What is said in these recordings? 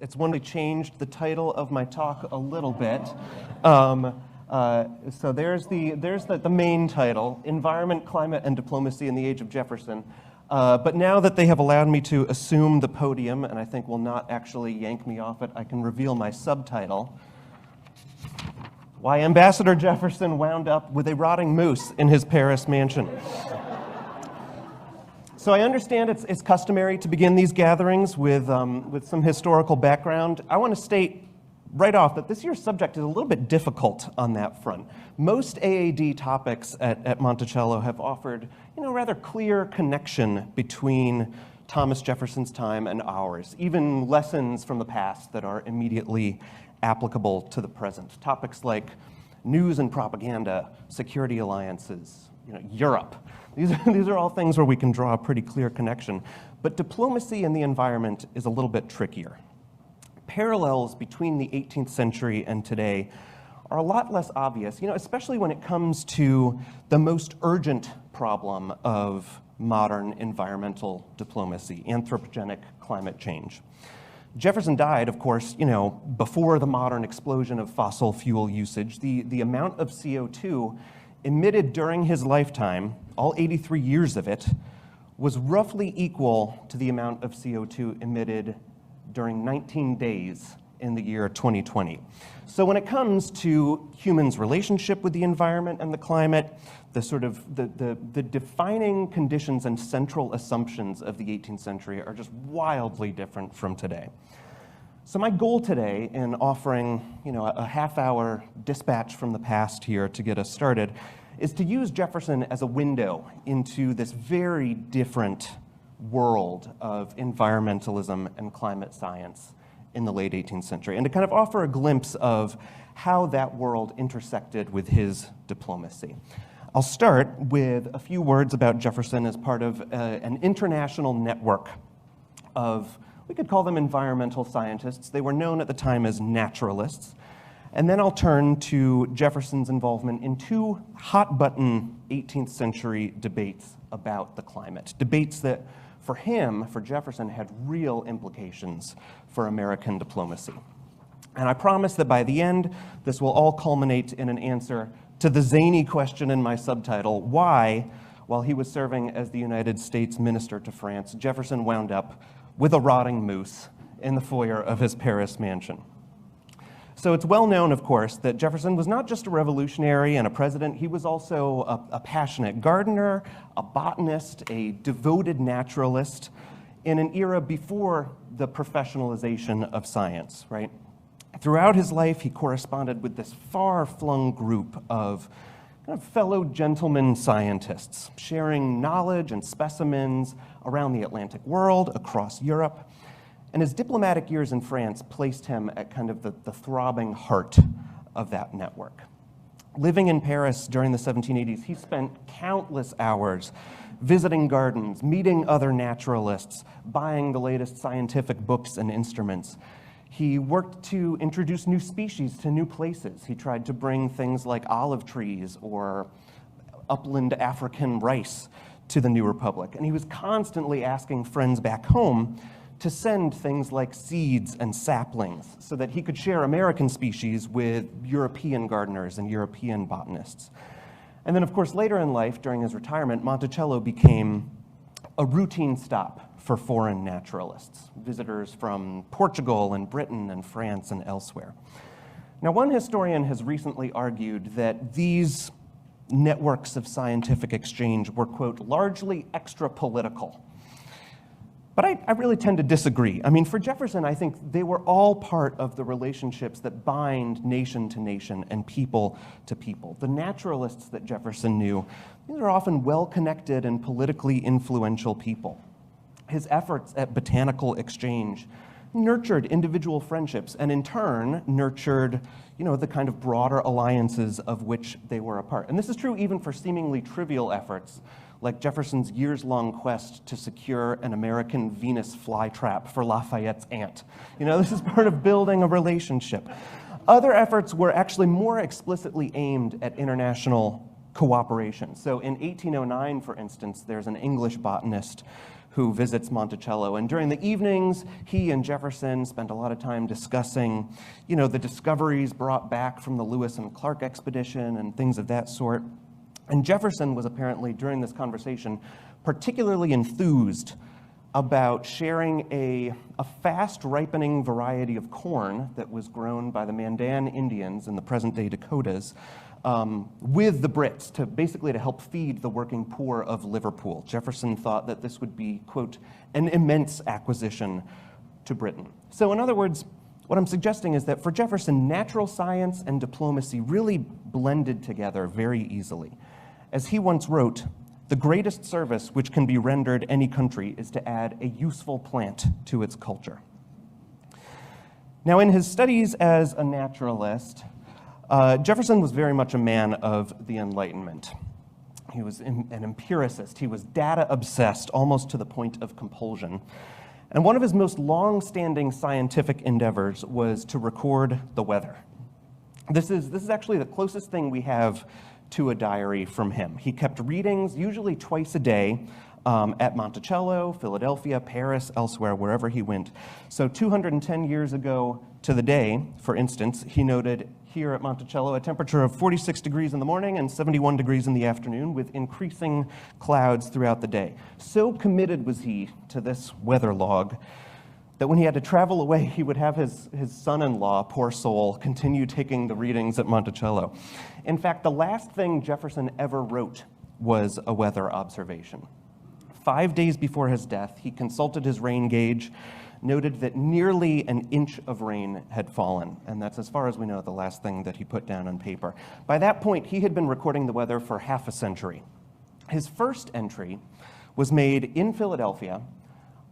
It's one that changed the title of my talk a little bit. So there's the main title, Environment, Climate, and Diplomacy in the Age of Jefferson. But now that they have allowed me to assume the podium, and I think will not actually yank me off it, I can reveal my subtitle. Why Ambassador Jefferson Wound Up with a Rotting Moose in His Paris Mansion. So I understand it's customary to begin these gatherings with some historical background. I want to state right off that this year's subject is a little bit difficult on that front. Most AAD topics at Monticello have offered, rather clear connection between Thomas Jefferson's time and ours, even lessons from the past that are immediately applicable to the present. Topics like news and propaganda, security alliances, Europe. These are all things where we can draw a pretty clear connection. But diplomacy and the environment is a little bit trickier. Parallels between the 18th century and today are a lot less obvious, especially when it comes to the most urgent problem of modern environmental diplomacy, anthropogenic climate change. Jefferson died, of course, before the modern explosion of fossil fuel usage. The amount of CO2 emitted during his lifetime, all 83 years of it, was roughly equal to the amount of CO2 emitted during 19 days in the year 2020. So when it comes to humans' relationship with the environment and the climate, the defining conditions and central assumptions of the 18th century are just wildly different from today. So my goal today in offering, a half-hour dispatch from the past here to get us started is to use Jefferson as a window into this very different world of environmentalism and climate science in the late 18th century, and to kind of offer a glimpse of how that world intersected with his diplomacy. I'll start with a few words about Jefferson as part of an international network of, we could call them environmental scientists. They were known at the time as naturalists. And then I'll turn to Jefferson's involvement in two hot-button 18th century debates about the climate. Debates that, for Jefferson, had real implications for American diplomacy. And I promise that by the end, this will all culminate in an answer to the zany question in my subtitle, why, while he was serving as the United States minister to France, Jefferson wound up with a rotting moose in the foyer of his Paris mansion. So it's well known, of course, that Jefferson was not just a revolutionary and a president, he was also a passionate gardener, a botanist, a devoted naturalist in an era before the professionalization of science, right? Throughout his life, he corresponded with this far-flung group of kind of fellow gentlemen scientists, sharing knowledge and specimens around the Atlantic world, across Europe. And his diplomatic years in France placed him at kind of the throbbing heart of that network. Living in Paris during the 1780s, he spent countless hours visiting gardens, meeting other naturalists, buying the latest scientific books and instruments. He worked to introduce new species to new places. He tried to bring things like olive trees or upland African rice to the new republic. And he was constantly asking friends back home to send things like seeds and saplings so that he could share American species with European gardeners and European botanists. And then, of course, later in life, during his retirement, Monticello became a routine stop for foreign naturalists, visitors from Portugal and Britain and France and elsewhere. Now, one historian has recently argued that these networks of scientific exchange were, quote, largely extra-political. But I really tend to disagree. I mean, for Jefferson, I think they were all part of the relationships that bind nation to nation and people to people. The naturalists that Jefferson knew, these are often well-connected and politically influential people. His efforts at botanical exchange nurtured individual friendships and in turn nurtured, the kind of broader alliances of which they were a part. And this is true even for seemingly trivial efforts like Jefferson's years-long quest to secure an American Venus flytrap for Lafayette's aunt. This is part of building a relationship. Other efforts were actually more explicitly aimed at international cooperation. So in 1809, for instance, there's an English botanist who visits Monticello. And during the evenings, he and Jefferson spent a lot of time discussing, the discoveries brought back from the Lewis and Clark expedition and things of that sort. And Jefferson was apparently, during this conversation, particularly enthused about sharing a fast-ripening variety of corn that was grown by the Mandan Indians in the present-day Dakotas with the Brits to help feed the working poor of Liverpool. Jefferson thought that this would be, quote, an immense acquisition to Britain. So in other words, what I'm suggesting is that for Jefferson, natural science and diplomacy really blended together very easily. As he once wrote, "The greatest service which can be rendered any country is to add a useful plant to its culture." Now, in his studies as a naturalist, Jefferson was very much a man of the Enlightenment. He was an empiricist. He was data-obsessed, almost to the point of compulsion. And one of his most long-standing scientific endeavors was to record the weather. This is actually the closest thing we have to a diary from him. He kept readings, usually twice a day, at Monticello, Philadelphia, Paris, elsewhere, wherever he went. So 210 years ago to the day, for instance, he noted here at Monticello a temperature of 46 degrees in the morning and 71 degrees in the afternoon, with increasing clouds throughout the day. So committed was he to this weather log that when he had to travel away, he would have his son-in-law, poor soul, continue taking the readings at Monticello. In fact, the last thing Jefferson ever wrote was a weather observation. 5 days before his death, he consulted his rain gauge, noted that nearly an inch of rain had fallen, and that's, as far as we know, the last thing that he put down on paper. By that point, he had been recording the weather for half a century. His first entry was made in Philadelphia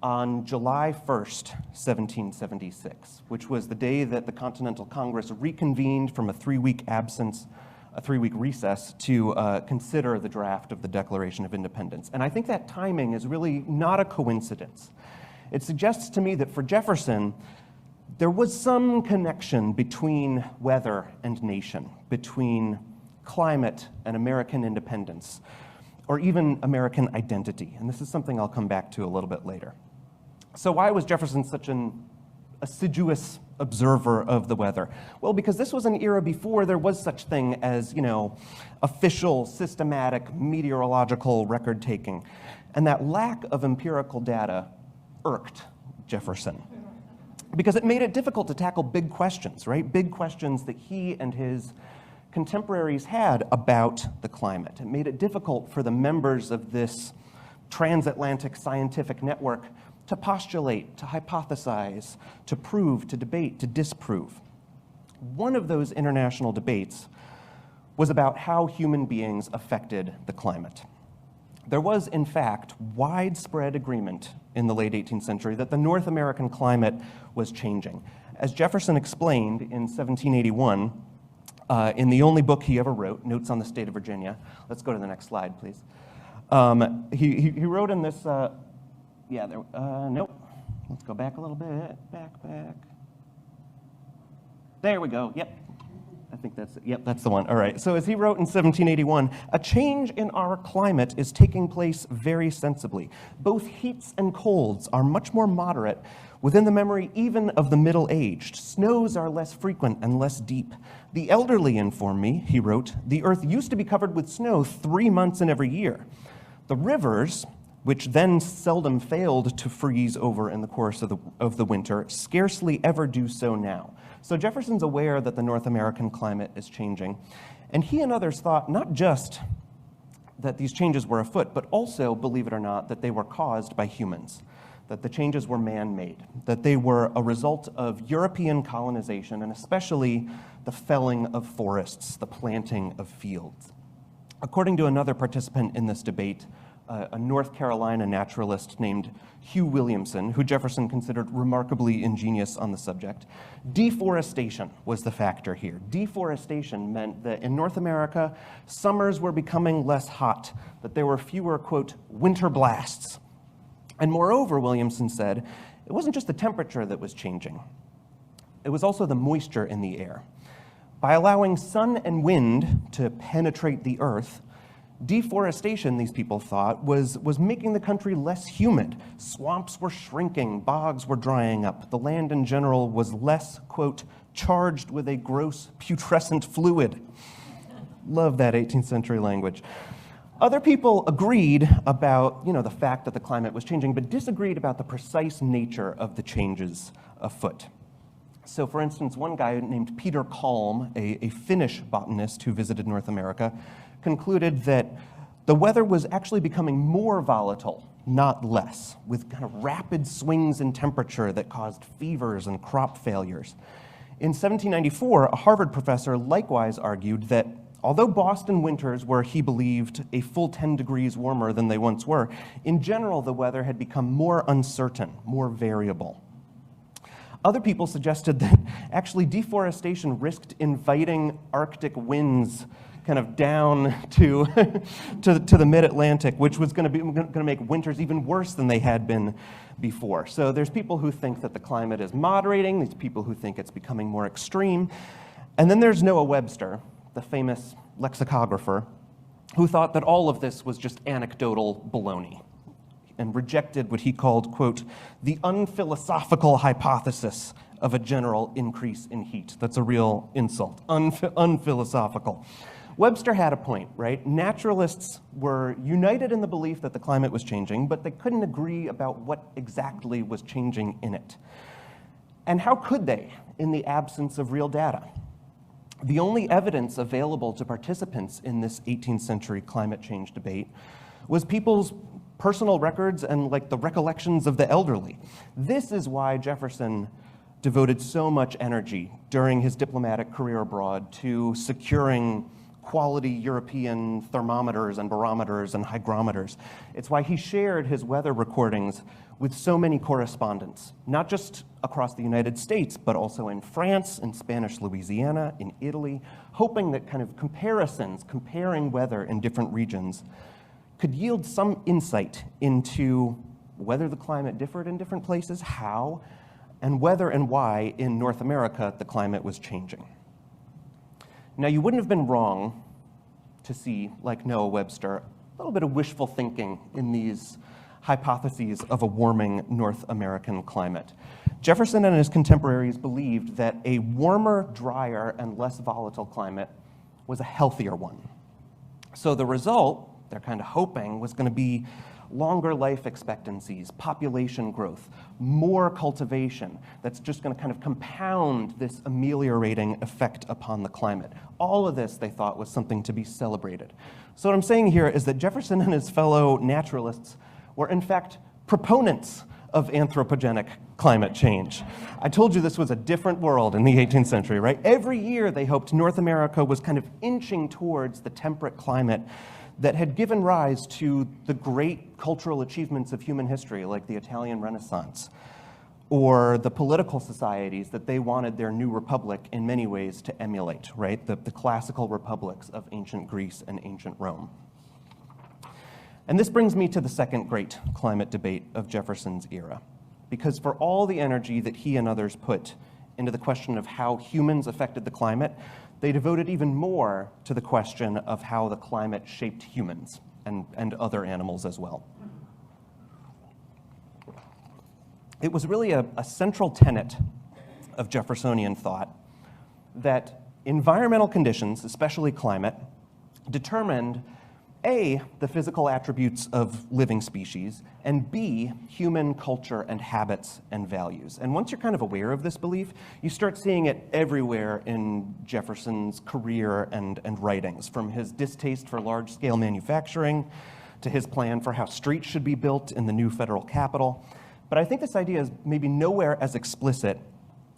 on July 1st, 1776, which was the day that the Continental Congress reconvened from a three-week recess to consider the draft of the Declaration of Independence. And I think that timing is really not a coincidence. It suggests to me that for Jefferson, there was some connection between weather and nation, between climate and American independence, or even American identity. And this is something I'll come back to a little bit later. So why was Jefferson such an assiduous observer of the weather? Well, because this was an era before there was such thing as, official, systematic, meteorological record-taking. And that lack of empirical data irked Jefferson, because it made it difficult to tackle big questions, right? Big questions that he and his contemporaries had about the climate. It made it difficult for the members of this transatlantic scientific network to postulate, to hypothesize, to prove, to debate, to disprove. One of those international debates was about how human beings affected the climate. There was, in fact, widespread agreement in the late 18th century that the North American climate was changing. As Jefferson explained in 1781, in the only book he ever wrote, Notes on the State of Virginia. Let's go to the next slide, please. He wrote in this, nope. Let's go back a little bit, back. There we go, yep. I think that's it. Yep, that's the one. All right. So as he wrote in 1781, a change in our climate is taking place very sensibly. Both heats and colds are much more moderate within the memory even of the middle-aged. Snows are less frequent and less deep. The elderly inform me, he wrote, the earth used to be covered with snow 3 months in every year. The rivers, which then seldom failed to freeze over in the course of the winter, scarcely ever do so now. So Jefferson's aware that the North American climate is changing, and he and others thought not just that these changes were afoot, but also, believe it or not, that they were caused by humans, that the changes were man-made, that they were a result of European colonization, and especially the felling of forests, the planting of fields. According to another participant in this debate, a North Carolina naturalist named Hugh Williamson, who Jefferson considered remarkably ingenious on the subject, deforestation was the factor here. Deforestation meant that in North America, summers were becoming less hot, that there were fewer, quote, winter blasts. And moreover, Williamson said, it wasn't just the temperature that was changing. It was also the moisture in the air. By allowing sun and wind to penetrate the earth, Deforestation, these people thought, was making the country less humid. Swamps were shrinking, bogs were drying up. The land in general was less, quote, charged with a gross putrescent fluid. Love that 18th century language. Other people agreed about, the fact that the climate was changing, but disagreed about the precise nature of the changes afoot. So, for instance, one guy named Peter Kalm, a Finnish botanist who visited North America, concluded that the weather was actually becoming more volatile, not less, with kind of rapid swings in temperature that caused fevers and crop failures. In 1794, a Harvard professor likewise argued that although Boston winters were, he believed, a full 10 degrees warmer than they once were, in general the weather had become more uncertain, more variable. Other people suggested that actually deforestation risked inviting Arctic winds kind of down to the mid-Atlantic, which was going to make winters even worse than they had been before. So there's people who think that the climate is moderating, there's people who think it's becoming more extreme, and then there's Noah Webster, the famous lexicographer, who thought that all of this was just anecdotal baloney and rejected what he called, quote, the unphilosophical hypothesis of a general increase in heat. That's a real insult, unphilosophical. Webster had a point, right? Naturalists were united in the belief that the climate was changing, but they couldn't agree about what exactly was changing in it. And how could they in the absence of real data? The only evidence available to participants in this 18th century climate change debate was people's personal records and the recollections of the elderly. This is why Jefferson devoted so much energy during his diplomatic career abroad to securing quality European thermometers and barometers and hygrometers. It's why he shared his weather recordings with so many correspondents, not just across the United States, but also in France, in Spanish Louisiana, in Italy, hoping that kind of comparing weather in different regions, could yield some insight into whether the climate differed in different places, how, and whether and why in North America the climate was changing. Now, you wouldn't have been wrong to see, like Noah Webster, a little bit of wishful thinking in these hypotheses of a warming North American climate. Jefferson and his contemporaries believed that a warmer, drier, and less volatile climate was a healthier one. So the result, they're kind of hoping, was going to be longer life expectancies, population growth, more cultivation that's just going to kind of compound this ameliorating effect upon the climate. All of this, they thought, was something to be celebrated. So what I'm saying here is that Jefferson and his fellow naturalists were, in fact, proponents of anthropogenic climate change. I told you this was a different world in the 18th century, right? Every year they hoped North America was kind of inching towards the temperate climate that had given rise to the great cultural achievements of human history, like the Italian Renaissance, or the political societies that they wanted their new republic in many ways to emulate, right? The classical republics of ancient Greece and ancient Rome. And this brings me to the second great climate debate of Jefferson's era, because for all the energy that he and others put into the question of how humans affected the climate, they devoted even more to the question of how the climate shaped humans and other animals as well. It was really a central tenet of Jeffersonian thought that environmental conditions, especially climate, determined A, the physical attributes of living species, and B, human culture and habits and values. And once you're kind of aware of this belief, you start seeing it everywhere in Jefferson's career and writings, from his distaste for large-scale manufacturing to his plan for how streets should be built in the new federal capital. But I think this idea is maybe nowhere as explicit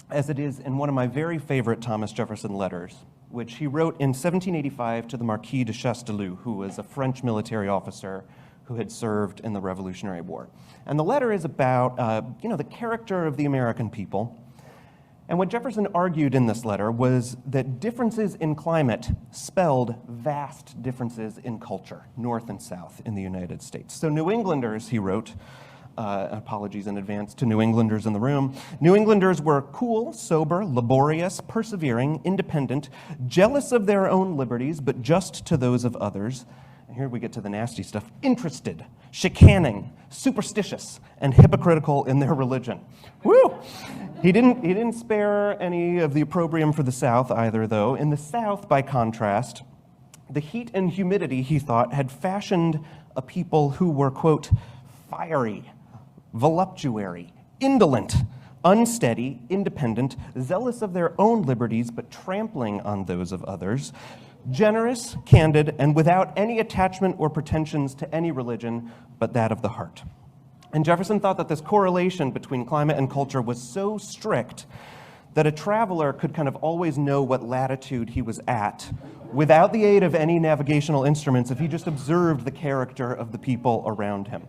as it is in one of my very favorite Thomas Jefferson letters, which he wrote in 1785 to the Marquis de Chastellux, who was a French military officer who had served in the Revolutionary War. And the letter is about, the character of the American people. And what Jefferson argued in this letter was that differences in climate spelled vast differences in culture, North and South in the United States. So New Englanders, he wrote, apologies in advance to New Englanders in the room. New Englanders were cool, sober, laborious, persevering, independent, jealous of their own liberties, but just to those of others. here we get to the nasty stuff, interested, chicaning, superstitious, and hypocritical in their religion. Woo! He didn't spare any of the opprobrium for the South either, though. In the South, by contrast, the heat and humidity, he thought, had fashioned a people who were, quote, fiery, voluptuary, indolent, unsteady, independent, zealous of their own liberties but trampling on those of others, generous, candid, and without any attachment or pretensions to any religion but that of the heart. And Jefferson thought that this correlation between climate and culture was so strict that a traveler could kind of always know what latitude he was at without the aid of any navigational instruments if he just observed the character of the people around him.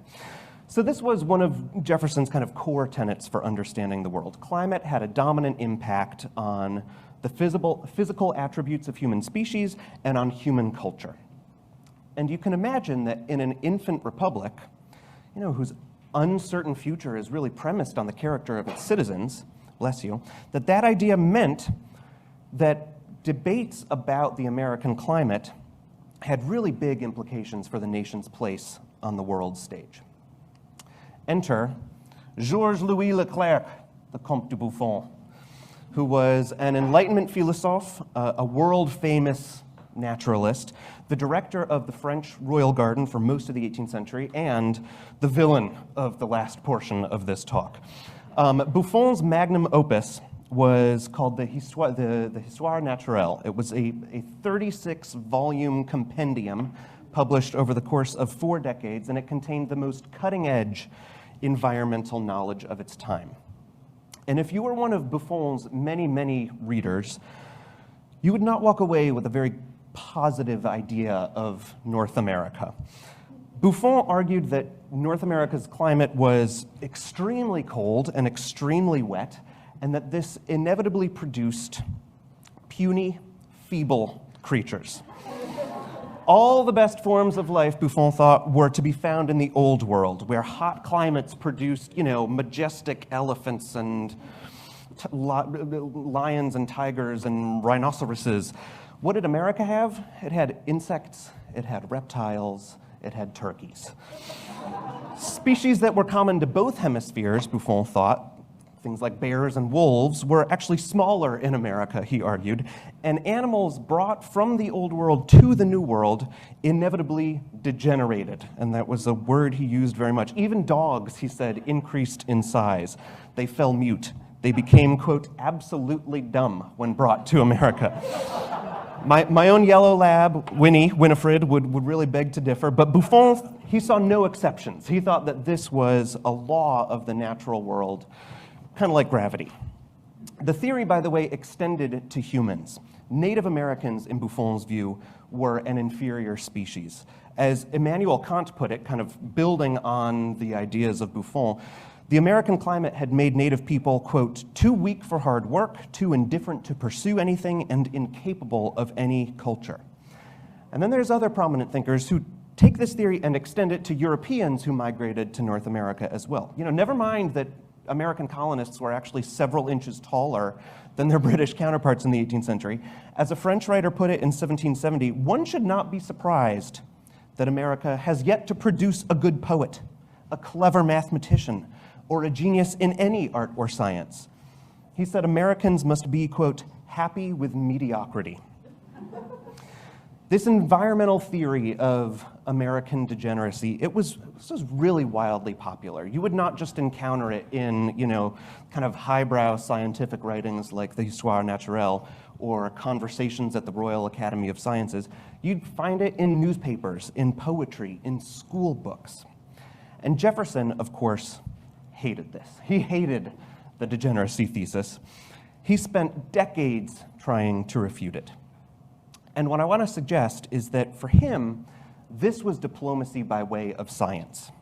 So this was one of Jefferson's kind of core tenets for understanding the world. Climate had a dominant impact on the physical attributes of human species and on human culture. And you can imagine that in an infant republic, whose uncertain future is really premised on the character of its citizens, bless you, that idea meant that debates about the American climate had really big implications for the nation's place on the world stage. Enter Georges Louis Leclerc, the Comte de Buffon, who was an Enlightenment philosophe, a world-famous naturalist, the director of the French Royal Garden for most of the 18th century, and the villain of the last portion of this talk. Buffon's magnum opus was called the Histoire Naturelle. It was a 36-volume compendium published over the course of 4 decades, and it contained the most cutting-edge environmental knowledge of its time. And if you were one of Buffon's many, many readers, you would not walk away with a very positive idea of North America. Buffon argued that North America's climate was extremely cold and extremely wet, and that this inevitably produced puny, feeble creatures. All the best forms of life, Buffon thought, were to be found in the Old World, where hot climates produced, majestic elephants and lions and tigers and rhinoceroses. What did America have? It had insects, it had reptiles, it had turkeys. Species that were common to both hemispheres, Buffon thought, things like bears and wolves, were actually smaller in America, he argued, and animals brought from the Old World to the New World inevitably degenerated, and that was a word he used very much. Even dogs, he said, increased in size. They fell mute. They became, quote, absolutely dumb when brought to America. My own yellow lab, Winifred, would really beg to differ, but Buffon, he saw no exceptions. He thought that this was a law of the natural world, kind of like gravity. The theory, by the way, extended to humans. Native Americans, in Buffon's view, were an inferior species. As Immanuel Kant put it, kind of building on the ideas of Buffon, the American climate had made native people, quote, too weak for hard work, too indifferent to pursue anything, and incapable of any culture. And then there's other prominent thinkers who take this theory and extend it to Europeans who migrated to North America as well. Never mind that American colonists were actually several inches taller than their British counterparts in the 18th century. As a French writer put it in 1770, one should not be surprised that America has yet to produce a good poet, a clever mathematician, or a genius in any art or science. He said Americans must be, quote, happy with mediocrity. This environmental theory of American degeneracy, this was really wildly popular. You would not just encounter it in, kind of highbrow scientific writings like the Histoire Naturelle or conversations at the Royal Academy of Sciences. You'd find it in newspapers, in poetry, in school books. And Jefferson, of course, hated this. He hated the degeneracy thesis. He spent decades trying to refute it. And what I want to suggest is that for him, this was diplomacy by way of science.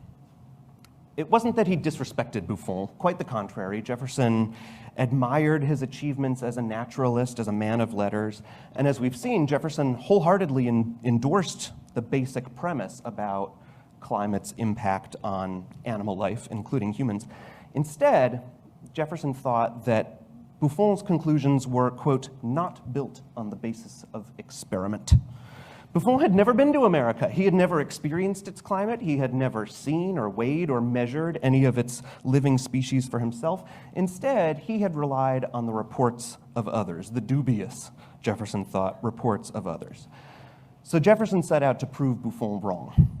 It wasn't that he disrespected Buffon, quite the contrary. Jefferson admired his achievements as a naturalist, as a man of letters, and as we've seen, Jefferson wholeheartedly endorsed the basic premise about climate's impact on animal life, including humans. Instead, Jefferson thought that Buffon's conclusions were, quote, not built on the basis of experiment, Buffon had never been to America. He had never experienced its climate. He had never seen or weighed or measured any of its living species for himself. Instead, he had relied on the reports of others, the dubious, Jefferson thought, reports of others. So Jefferson set out to prove Buffon wrong.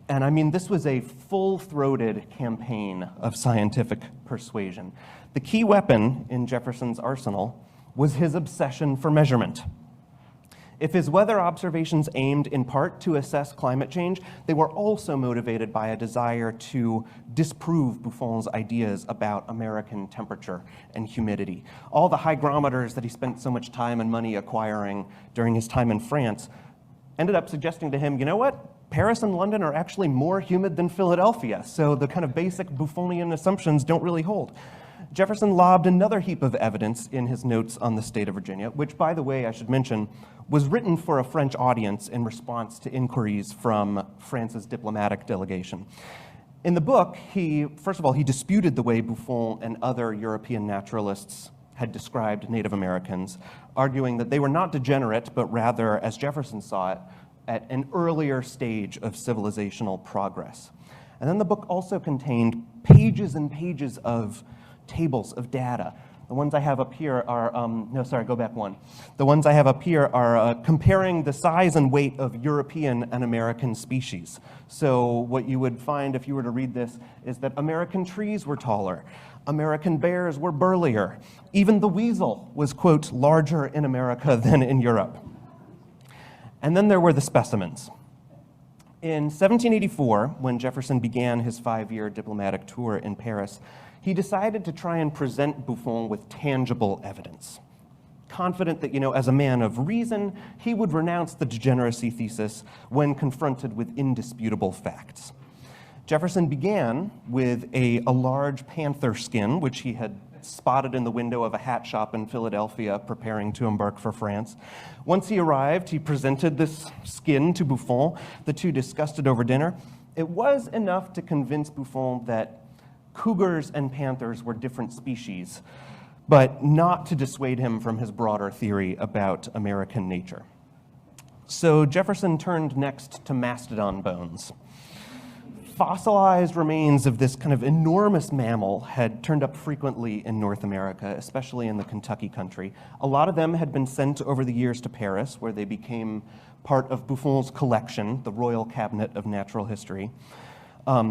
And I mean, this was a full-throated campaign of scientific persuasion. The key weapon in Jefferson's arsenal was his obsession for measurement. If his weather observations aimed in part to assess climate change, they were also motivated by a desire to disprove Buffon's ideas about American temperature and humidity. All the hygrometers that he spent so much time and money acquiring during his time in France ended up suggesting to him, you know what? Paris and London are actually more humid than Philadelphia, so the kind of basic Buffonian assumptions don't really hold. Jefferson lobbed another heap of evidence in his notes on the state of Virginia, which, by the way, I should mention, was written for a French audience in response to inquiries from France's diplomatic delegation. In the book, first of all, he disputed the way Buffon and other European naturalists had described Native Americans, arguing that they were not degenerate, but rather, as Jefferson saw it, at an earlier stage of civilizational progress. And then the book also contained pages and pages of tables of data. The ones I have up here are, go back one. The ones I have up here are comparing the size and weight of European and American species. So what you would find if you were to read this is that American trees were taller, American bears were burlier, even the weasel was, quote, larger in America than in Europe. And then there were the specimens. In 1784, when Jefferson began his 5-year diplomatic tour in Paris, he decided to try and present Buffon with tangible evidence. Confident that, as a man of reason, he would renounce the degeneracy thesis when confronted with indisputable facts. Jefferson began with a large panther skin, which he had spotted in the window of a hat shop in Philadelphia preparing to embark for France. Once he arrived, he presented this skin to Buffon. The two discussed it over dinner. It was enough to convince Buffon that cougars and panthers were different species, but not to dissuade him from his broader theory about American nature. So Jefferson turned next to mastodon bones. Fossilized remains of this kind of enormous mammal had turned up frequently in North America, especially in the Kentucky country. A lot of them had been sent over the years to Paris, where they became part of Buffon's collection, the Royal Cabinet of Natural History.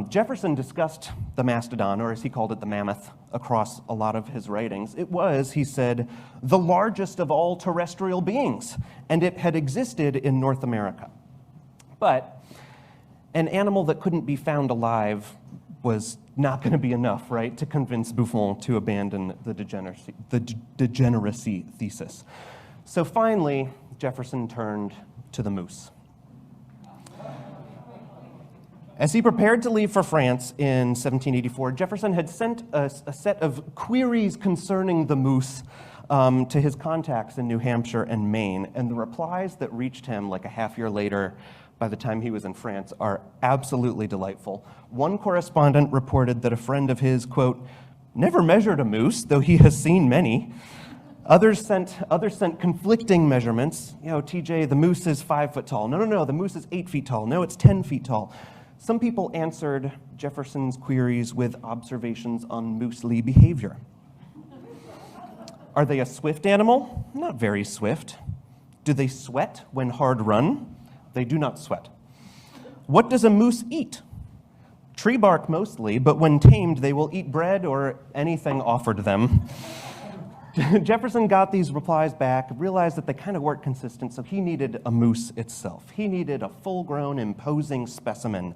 Jefferson discussed the mastodon, or as he called it, the mammoth, across a lot of his writings. It was, he said, the largest of all terrestrial beings, and it had existed in North America. But an animal that couldn't be found alive was not going to be enough, right, to convince Buffon to abandon the degeneracy thesis. So finally, Jefferson turned to the moose. As he prepared to leave for France in 1784, Jefferson had sent a set of queries concerning the moose to his contacts in New Hampshire and Maine, and the replies that reached him like a half year later, by the time he was in France, are absolutely delightful. One correspondent reported that a friend of his, quote, never measured a moose, though he has seen many. Others sent conflicting measurements. TJ, the moose is 5 foot tall. No, the moose is 8 feet tall. No, it's 10 feet tall. Some people answered Jefferson's queries with observations on moosely behavior. Are they a swift animal? Not very swift. Do they sweat when hard run? They do not sweat. What does a moose eat? Tree bark mostly, but when tamed, they will eat bread or anything offered them. Jefferson got these replies back, realized that they kind of weren't consistent, so he needed a moose itself. He needed a full-grown, imposing specimen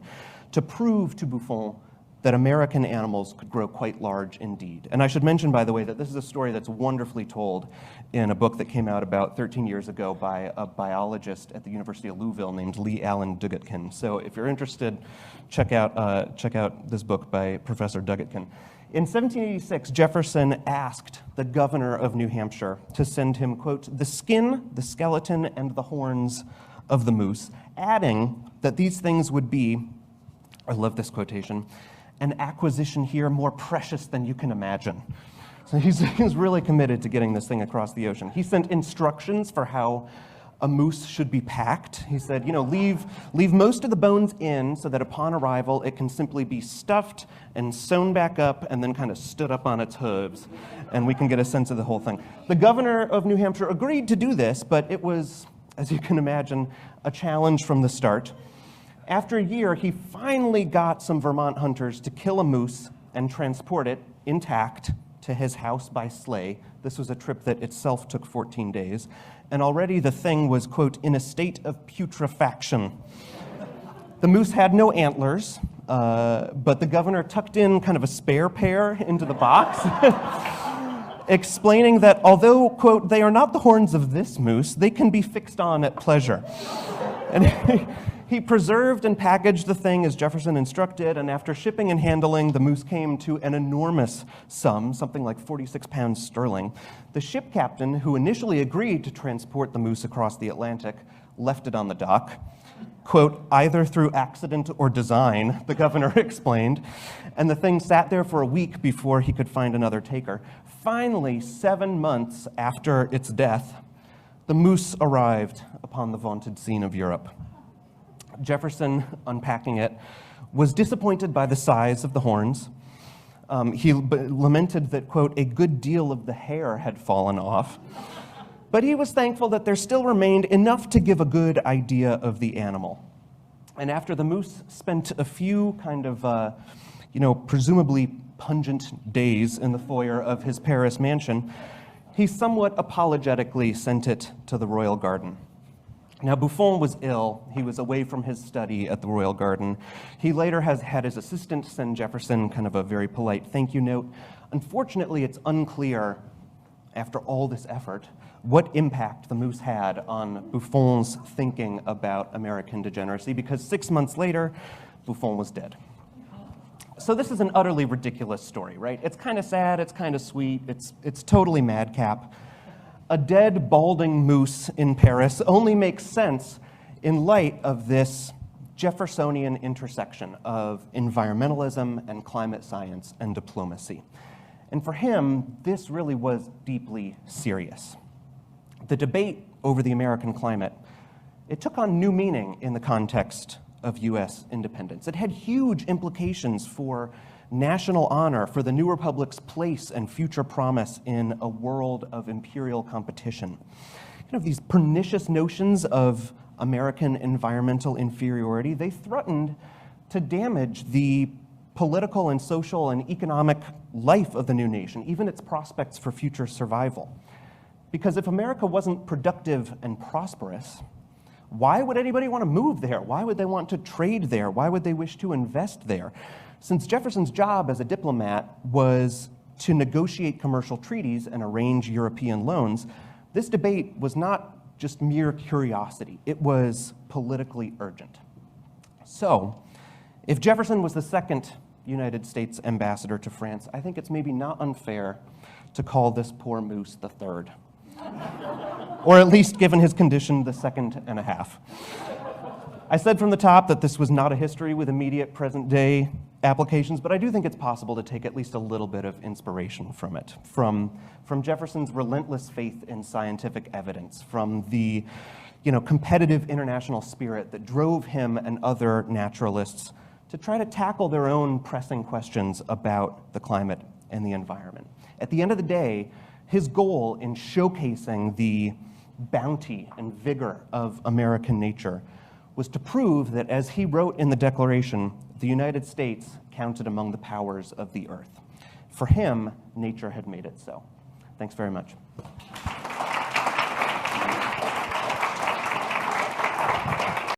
to prove to Buffon that American animals could grow quite large indeed. And I should mention, by the way, that this is a story that's wonderfully told in a book that came out about 13 years ago by a biologist at the University of Louisville named Lee Allen Dugatkin. So if you're interested, check out this book by Professor Dugatkin. In 1786, Jefferson asked the governor of New Hampshire to send him, quote, the skin, the skeleton, and the horns of the moose, adding that these things would be, I love this quotation, an acquisition here more precious than you can imagine. So he's really committed to getting this thing across the ocean. He sent instructions for how a moose should be packed. He said, leave most of the bones in so that upon arrival it can simply be stuffed and sewn back up and then kind of stood up on its hooves, and we can get a sense of the whole thing. The governor of New Hampshire agreed to do this, but it was, as you can imagine, a challenge from the start. After a year, he finally got some Vermont hunters to kill a moose and transport it intact to his house by sleigh. This was a trip that itself took 14 days. And already the thing was, quote, in a state of putrefaction. The moose had no antlers, but the governor tucked in kind of a spare pair into the box, explaining that although, quote, they are not the horns of this moose, they can be fixed on at pleasure. And he preserved and packaged the thing as Jefferson instructed, and after shipping and handling, the moose came to an enormous sum, something like 46 pounds sterling. The ship captain, who initially agreed to transport the moose across the Atlantic, left it on the dock. Quote, either through accident or design, the governor explained, and the thing sat there for a week before he could find another taker. Finally, 7 months after its death, the moose arrived upon the vaunted scene of Europe. Jefferson, unpacking it, was disappointed by the size of the horns. He lamented that, quote, a good deal of the hair had fallen off. But he was thankful that there still remained enough to give a good idea of the animal. And after the moose spent a few kind of, presumably pungent days in the foyer of his Paris mansion, he somewhat apologetically sent it to the royal garden. Now, Buffon was ill. He was away from his study at the Royal Garden. He later has had his assistant send Jefferson kind of a very polite thank you note. Unfortunately, it's unclear, after all this effort, what impact the moose had on Buffon's thinking about American degeneracy, because 6 months later, Buffon was dead. So this is an utterly ridiculous story, right? It's kind of sad, it's kind of sweet, it's totally madcap. A dead, balding moose in Paris only makes sense in light of this Jeffersonian intersection of environmentalism and climate science and diplomacy. And for him, this really was deeply serious. The debate over the American climate, it took on new meaning in the context of U.S. independence. It had huge implications for national honor, for the new republic's place and future promise in a world of imperial competition. These pernicious notions of American environmental inferiority, they threatened to damage the political and social and economic life of the new nation, even its prospects for future survival. Because if America wasn't productive and prosperous, why would anybody want to move there? Why would they want to trade there? Why would they wish to invest there? Since Jefferson's job as a diplomat was to negotiate commercial treaties and arrange European loans, this debate was not just mere curiosity. It was politically urgent. So, if Jefferson was the second United States ambassador to France, I think it's maybe not unfair to call this poor moose the third. Or at least, given his condition, the second and a half. I said from the top that this was not a history with immediate present-day applications, but I do think it's possible to take at least a little bit of inspiration from it, from Jefferson's relentless faith in scientific evidence, from the competitive international spirit that drove him and other naturalists to try to tackle their own pressing questions about the climate and the environment. At the end of the day, his goal in showcasing the bounty and vigor of American nature was to prove that, as he wrote in the Declaration, the United States counted among the powers of the earth. For him, nature had made it so. Thanks very much.